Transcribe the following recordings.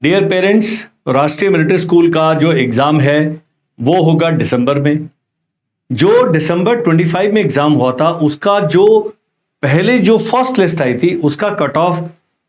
Dear parents, राष्ट्रीय military school का जो एग्ज़ाम है वो होगा दिसंबर में। जो दिसंबर 25 में एग्ज़ाम हुआ था उसका जो पहले जो फर्स्ट लिस्ट आई थी उसका कट ऑफ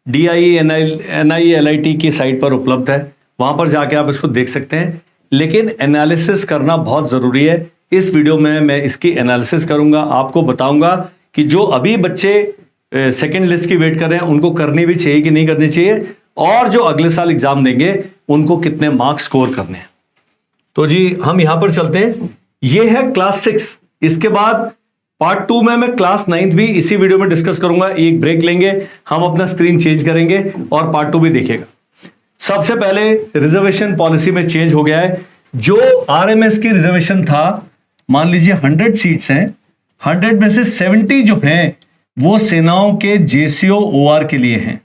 NIELIT की साइट पर उपलब्ध है, वहाँ पर जाके आप इसको देख सकते हैं। लेकिन एनालिसिस करना बहुत ज़रूरी है। इस वीडियो में मैं इसकी एनालिसिस करूँगा, आपको बताऊँगा कि जो अभी बच्चे सेकेंड लिस्ट की वेट कर रहे हैं उनको करनी भी चाहिए कि नहीं करनी चाहिए, और जो अगले साल एग्जाम देंगे उनको कितने मार्क्स स्कोर करने हैं। तो जी हम यहां पर चलते हैं। ये है क्लास 6। इसके बाद पार्ट 2 में मैं क्लास 9th भी इसी वीडियो में डिस्कस करूंगा। एक ब्रेक लेंगे, हम अपना स्क्रीन चेंज करेंगे और पार्ट 2 भी देखेगा। सबसे पहले रिजर्वेशन पॉलिसी में चेंज हो गया है। जो RMS की रिजर्वेशन था, मान लीजिए 100 सीट्स हैं, 100 में से 70 जो हैं वो सेनाओं के JCO OR के लिए हैं।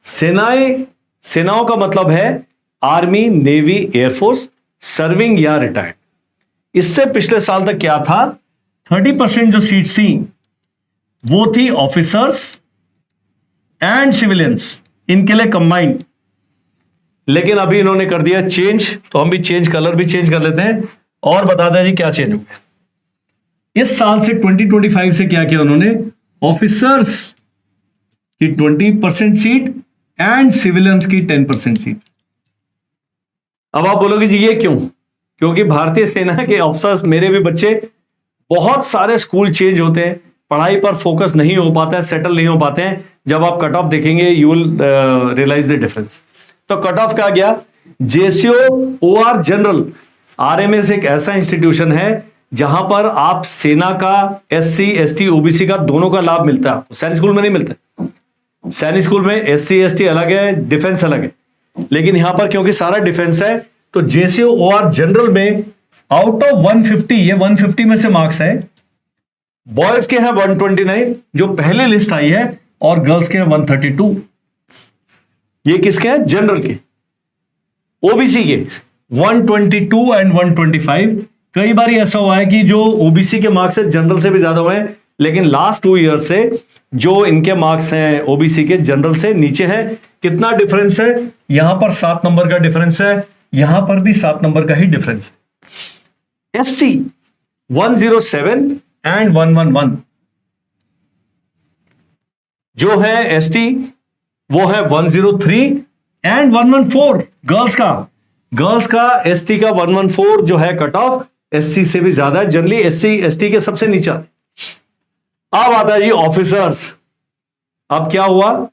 सेनाओं का मतलब है आर्मी, नेवी, एयरफोर्स, सर्विंग या रिटायर्ड। इससे पिछले साल तक क्या था, 30% जो सीट्स थी वो थी ऑफिसर्स एंड सिविलियंस, इनके लिए कंबाइंड। लेकिन अभी इन्होंने कर दिया चेंज, तो हम भी चेंज, कलर भी चेंज कर लेते हैं और बता दें जी क्या चेंज हो गया। इस साल से 2025 से क्या किया उन्होंने, ऑफिसर्स की 20% सीट एंड सिविलियंस की 10% सीट। अब आप बोलोगे जी ये क्यों? क्योंकि भारतीय सेना के ऑफिसर्स, मेरे भी बच्चे, बहुत सारे स्कूल चेंज होते हैं, पढ़ाई पर फोकस नहीं हो पाता है, सेटल नहीं हो पाते हैं। जब आप कट ऑफ देखेंगे you will realise the difference. तो कट ऑफ क्या गया, JCO OR जनरल। RMS एक ऐसा इंस्टीट्यूशन है जहां पर आप सेना का, SC ST OBC का दोनों का लाभ मिलता है आपको। सैनिक स्कूल में नहीं मिलता। सैनिक स्कूल में SC ST अलग है, डिफेंस अलग है। लेकिन यहां पर क्योंकि सारा डिफेंस है तो JCO OR जनरल में आउट ऑफ 150, ये 150 में से मार्क्स है, बॉयज के हैं 129 जो पहले लिस्ट आई है, और गर्ल्स के हैं 132। ये किसके हैं, जनरल के। OBC के 122 एंड 125। कई बार ऐसा हुआ है कि जो OBC के मार्क्स है जनरल से भी ज्यादा हुए हैं, लेकिन लास्ट 2 ईयर से जो इनके मार्क्स हैं OBC के जनरल से नीचे हैं। कितना डिफरेंस है, यहां पर 7 नंबर का डिफरेंस है, यहां पर भी 7 नंबर का ही डिफरेंस है। SC 107 एंड 111 जो है ST वो है 103 एंड 114। गर्ल्स का ST का 114 जो है कट ऑफ SC से भी ज्यादा है। जनरली SC ST के सबसे नीचे। अब आता है जी ऑफिसर्स। अब क्या हुआ,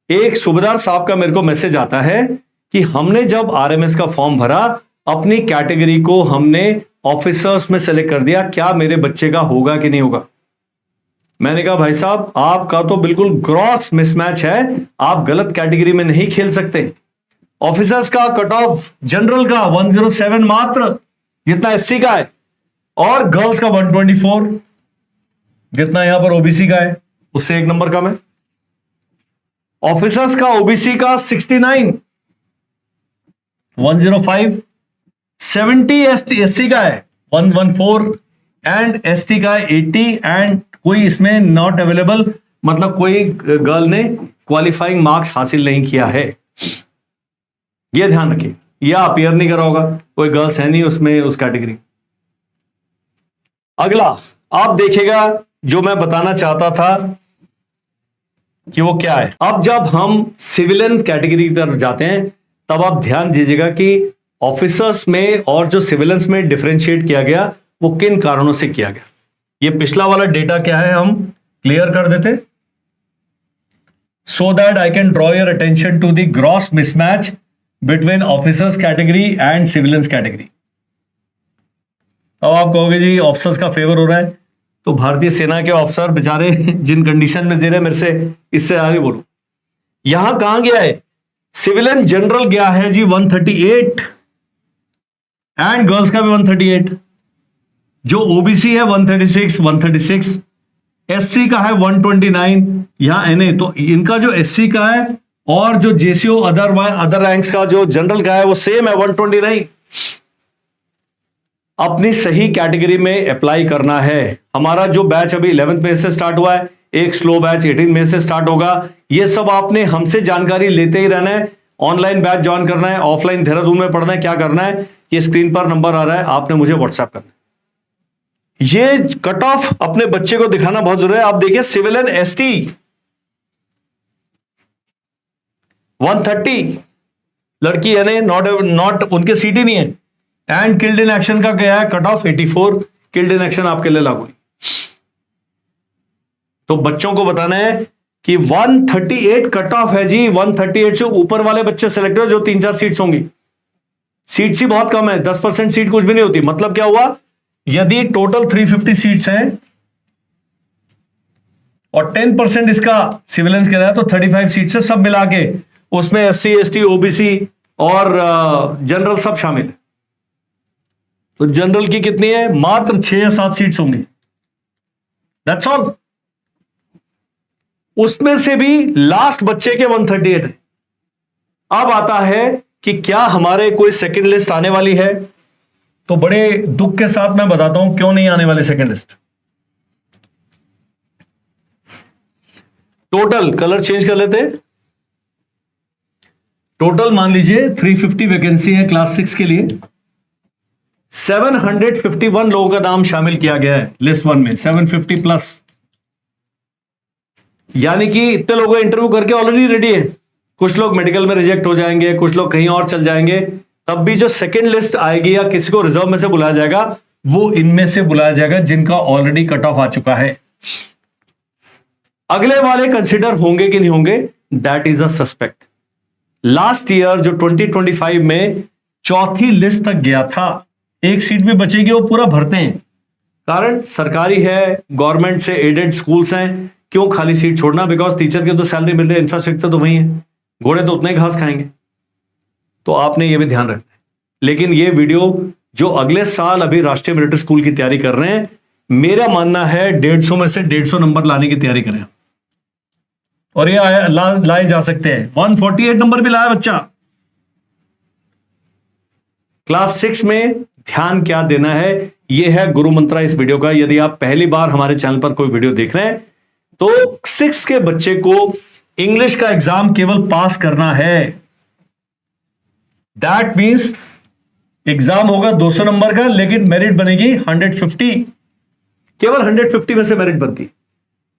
एक सूबेदार साहब का मेरे को मैसेज आता है कि हमने जब RMS का फॉर्म भरा, अपनी कैटेगरी को हमने ऑफिसर्स में सेलेक्ट कर दिया, क्या मेरे बच्चे का होगा कि नहीं होगा। मैंने कहा भाई साहब आपका तो बिल्कुल ग्रॉस मिसमैच है, आप गलत कैटेगरी में नहीं खेल सकते। ऑफिसर्स का कट ऑफ जनरल का 107 मात्र जितना SC का है, और गर्ल्स का 124 जितना यहां पर OBC का है, उससे 1 नंबर कम है। ऑफिसर्स का OBC का 69, 105, 70 SC का है 114 एंड ST का 80 एंड कोई इसमें नॉट अवेलेबल, मतलब कोई गर्ल ने क्वालिफाइंग मार्क्स हासिल नहीं किया है। यह ध्यान रखिए, या अपीयर नहीं करा होगा, कोई गर्ल्स है नहीं उसमें, उस कैटेगरी। अगला आप देखिएगा, जो मैं बताना चाहता था कि वो क्या है। अब जब हम सिविलियन कैटेगरी की तरफ जाते हैं तब आप ध्यान दीजिएगा कि ऑफिसर्स में और जो सिविलियंस में डिफरेंशिएट किया गया वो किन कारणों से किया गया। ये पिछला वाला डेटा क्या है हम क्लियर कर देते, so that I can draw your attention to the gross mismatch between officers category and civilians category. अब आप कहोगे जी ऑफिसर्स का फेवर हो रहा है, तो भारतीय सेना के ऑफिसर बेचारे जिन कंडीशन में दे रहे हैं मेरे से, इससे आगे बोलो। यहां कहां गया है, सिविलियन जनरल गया है जी 138 एंड गर्ल्स का भी 138। जो OBC है 136, SC का है 129, यहां NA, तो इनका जो SC का है और जो JCO अदर रैंक्स का जो जनरल का है वो सेम है 129। अपनी सही कैटेगरी में अप्लाई करना है। हमारा जो बैच अभी 11th में से स्टार्ट हुआ है, एक स्लो बैच 18 में से स्टार्ट होगा। ये सब आपने हमसे जानकारी लेते ही रहना है ऑनलाइन बैच ज्वाइन करना है, ऑफलाइन देहरादून में पढ़ना है, क्या करना है, ये स्क्रीन पर नंबर आ रहा है, आपने मुझे व्हाट्सएप करना है। ये कट ऑफ अपने बच्चे को दिखाना बहुत जरूरी है। आप देखिए सिविलियन एसटी 130 लड़की यानी नॉट उनके सीटी नहीं है, एंड किल्ड इन एक्शन का क्या है cut off 84, killed in action आपके लिए लागू नहीं। तो बच्चों को बताना है कि 138 कट ऑफ है जी, 138 से ऊपर वाले बच्चे सेलेक्ट हो जो 3-4 सीट्स होंगी। सीट्स ही बहुत कम है, 10% सीट कुछ भी नहीं होती। मतलब क्या हुआ, यदि टोटल 350 सीट्स हैं और 10% इसका सिविलियंस कह रहा है तो 35 सीट्स है, सब मिला के उसमें SC ST OBC और जनरल सब शामिल है। तो जनरल की कितनी है, मात्र 6 या 7 सीट्स होंगी, दैट्स ऑल। उसमें से भी लास्ट बच्चे के 138 है। अब आता है कि क्या हमारे कोई सेकंड लिस्ट आने वाली है, तो बड़े दुख के साथ मैं बताता हूं क्यों नहीं आने वाली second list. Total colour change कर लेते हैं। टोटल मान लीजिए 350 वैकेंसी है क्लास 6 के लिए, 751 लोगों का नाम शामिल किया गया है लिस्ट 1 में, 750 प्लस, यानी कि इतने लोगों का इंटरव्यू करके ऑलरेडी रेडी है। कुछ लोग मेडिकल में रिजेक्ट हो जाएंगे, कुछ लोग कहीं और चल जाएंगे, तब भी जो सेकंड लिस्ट आएगी या किसी को रिजर्व में से बुलाया जाएगा वो इनमें से बुलाया जाएगा जिनका ऑलरेडी कट ऑफ आ चुका है। अगले वाले कंसिडर होंगे कि नहीं होंगे, that is a suspect. Last year जो 2025 में चौथी लिस्ट तक गया था, एक सीट भी बचेगी, वो पूरा भरते हैं। कारण सरकारी है, गवर्नमेंट से एडेड स्कूल्स हैं, क्यों खाली सीट छोड़ना, बिकॉज टीचर की तो सैलरी मिल रही है, इंफ्रास्ट्रक्चर तो वही है, घोड़े तो उतने ही घास खाएंगे। तो आपने ये भी ध्यान रखना है। लेकिन ये वीडियो जो अगले साल अभी राष्ट्रीय मिलिट्री स्कूल की तैयारी कर रहे हैं, मेरा मानना है 150 में से 150 नंबर लाने की तैयारी करें, और ये लाए जा सकते हैं। 148 नंबर भी लाया बच्चा। क्लास 6 में ध्यान क्या देना है, यह है गुरु मंत्रा इस वीडियो का। यदि आप पहली बार हमारे चैनल पर कोई वीडियो देख रहे हैं तो 6 के बच्चे को इंग्लिश का एग्जाम केवल पास करना है। दैट मींस एग्जाम होगा 200 नंबर का, लेकिन मेरिट बनेगी 150, केवल 150 में से मेरिट बनती।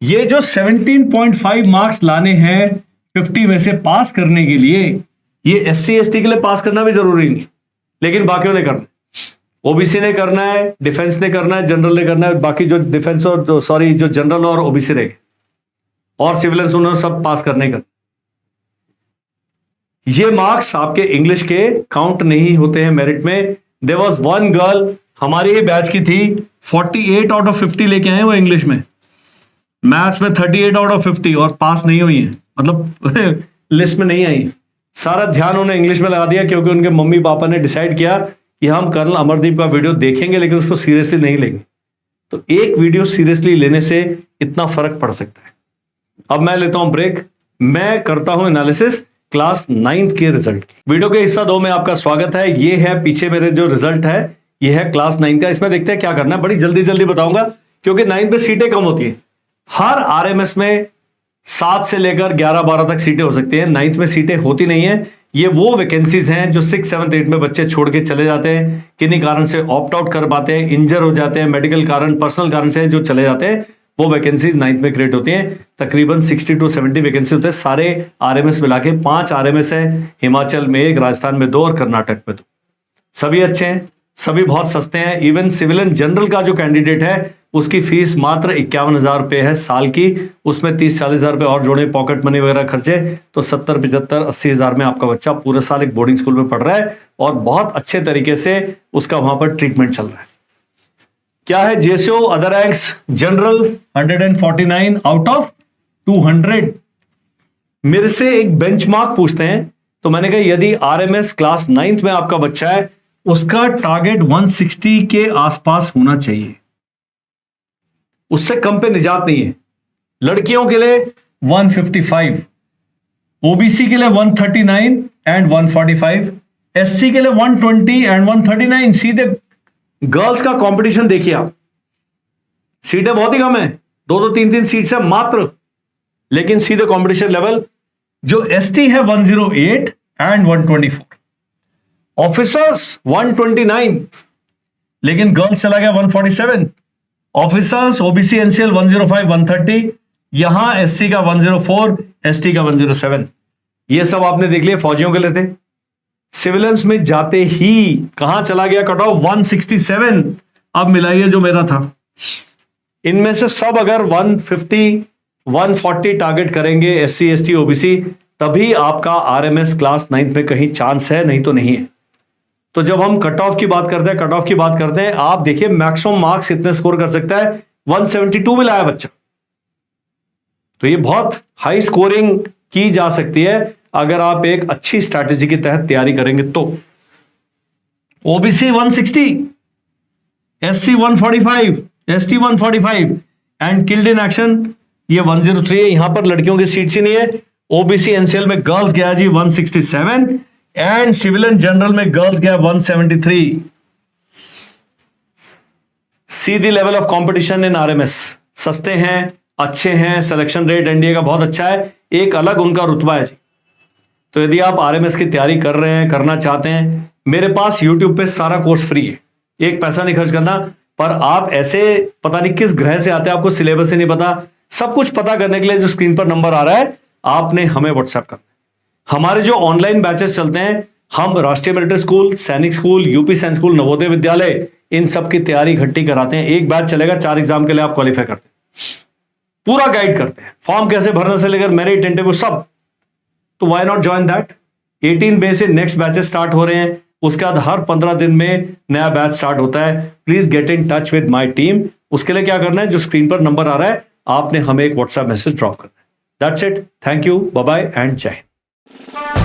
ये जो 17.5 मार्क्स लाने हैं 50 में से पास करने के लिए, ये SC ST के लिए पास करना भी जरूरी नहीं, लेकिन बाकियों ने करना है। OBC ने करना है, डिफेंस ने करना है, जनरल ने करना है, बाकी जो डिफेंस और जो जनरल और OBC रहे और सिविलियंस उन्होंने सब पास करने का। ये मार्क्स आपके इंग्लिश के काउंट नहीं होते हैं मेरिट में। देयर वाज वन गर्ल हमारी ही बैच की थी, 48 आउट ऑफ 50 लेके आए वो इंग्लिश में, मैथ्स में 38 आउट ऑफ 50 और पास नहीं हुई है, मतलब लिस्ट में नहीं आई। सारा ध्यान उन्होंने इंग्लिश में लगा दिया क्योंकि उनके मम्मी पापा ने डिसाइड किया कि हम कर्नल अमरदीप का वीडियो देखेंगे लेकिन उसको सीरियसली नहीं लेंगे। तो एक वीडियो सीरियसली लेने से इतना फर्क पड़ सकता है। अब मैं लेता हूं ब्रेक, मैं करता हूं एनालिसिस क्लास 9th के रिजल्ट की। वीडियो के हिस्सा 2 में आपका स्वागत है। ये है पीछे मेरे जो रिजल्ट है, ये है क्लास 9 का। इसमें देखते हैं क्या करना है, बड़ी जल्दी जल्दी बताऊंगा क्योंकि 9th में सीटें कम होती है। हर RMS में 7 से लेकर 11-12 तक सीटें हो सकती हैं, 9th में सीटें होती नहीं है। ये वो वैकेंसीज हैं जो 6, 7, 8 में बच्चे छोड़ के चले जाते हैं, किन्हीं कारण से ऑप्ट आउट कर पाते हैं, इंजर हो जाते हैं, मेडिकल कारण, पर्सनल कारण से जो चले जाते हैं, वो वैकेंसीज 9th में क्रिएट होती हैं। तकरीबन 60 to 70 वैकेंसी होते हैं, सारे RMS मिला के 5 RMS है, हिमाचल में 1, राजस्थान में 2 और कर्नाटक में 2। सभी अच्छे हैं, सभी बहुत सस्ते हैं। इवन सिविलियन जनरल का जो कैंडिडेट है उसकी फीस मात्र 51,000 रुपये है साल की, उसमें 30-40,000 रुपये और जोड़े पॉकेट मनी वगैरह खर्चे तो 70-75-80,000 में आपका बच्चा पूरे साल एक बोर्डिंग स्कूल में पढ़ रहा है और बहुत अच्छे तरीके से उसका वहां पर ट्रीटमेंट चल रहा है। क्या है JSO other ranks, general 149 out of 200। मेरे से एक बेंचमार्क पूछते हैं तो मैंने कहा यदि RMS क्लास 9th में आपका बच्चा है उसका टारगेट 160 के आसपास होना चाहिए, उससे कम पे निजात नहीं है। लड़कियों के लिए 155, OBC के लिए 139 एंड 145, SC के लिए 120 एंड 139। सीधे गर्ल्स का कंपटीशन देखिए आप, सीटें बहुत ही कम है, 2-2, 3-3 सीट्स है मात्र, लेकिन सीधे कंपटीशन लेवल। जो ST है 108 एंड 124, ऑफिसर्स 129, लेकिन गर्ल्स चला गया 147, ऑफिसर्स ओबीसी एनसीएल 105 130, यहां एससी का 104, एसटी का 107। ये सब आपने देख लिया फौजियों के लिए थे। सिविलियंस में जाते ही कहां चला गया कट ऑफ 167। अब मिलाइए जो मेरा था, इनमें से सब अगर 150 140 टारगेट करेंगे एससी एसटी ओबीसी, तभी आपका आरएमएस क्लास 9 में कहीं चांस है, नहीं तो नहीं है। तो जब हम कट ऑफ की बात करते हैं, आप देखिए मैक्सिमम मार्क्स कितने स्कोर कर सकता है, 172 भी लाया बच्चा। तो ये बहुत हाई स्कोरिंग की जा सकती है अगर आप एक अच्छी स्ट्रैटेजी के तहत तैयारी करेंगे तो। OBC 160, SC 145, ST 145 and killed in action ये 103 है। यहां पर लड़कियों की सीट्स ही नहीं है। ओबीसी एनसीएल में गर्ल्स गया जी 167 एंड सिविलियन जनरल में गर्ल्स गया 173। See the level of competition in RMS, सस्ते हैं, अच्छे हैं, सिलेक्शन रेट एनडीए का बहुत अच्छा है, एक अलग उनका रुतबा है जी। तो यदि आप आरएमएस की तैयारी कर रहे हैं, करना चाहते हैं, मेरे पास यूट्यूब पे सारा कोर्स फ्री है, एक पैसा नहीं खर्च करना। पर आप ऐसे पता नहीं किस ग्रह से आते हैं, आपको सिलेबस ही नहीं पता। सब कुछ पता करने के लिए जो स्क्रीन पर नंबर आ रहा है, आपने हमें व्हाट्सएप करना। हमारे जो ऑनलाइन बैचेस चलते हैं, हम राष्ट्रीय मिलिट्री स्कूल, सैनिक स्कूल, यूपी सैनिक स्कूल, नवोदय विद्यालय, इन सब की तैयारी इकट्ठी कराते हैं। एक बैच चलेगा, 4 एग्जाम के लिए आप क्वालिफाई करते हैं, पूरा गाइड करते हैं, फॉर्म कैसे भरने से लेकर मेरिट इंटरव्यू सब। तो व्हाई नॉट ज्वाइन दैट। 18 मई से नेक्स्ट बैचेस स्टार्ट हो रहे हैं, उसके बाद हर 15 दिन में नया बैच स्टार्ट होता है। Please get in touch with my team. उसके लिए क्या करना है, जो स्क्रीन पर नंबर आ रहा है, आपने हमें एक व्हाट्सएप मैसेज ड्रॉप करना है। That's it. Thank you, bye bye and जय हिंद।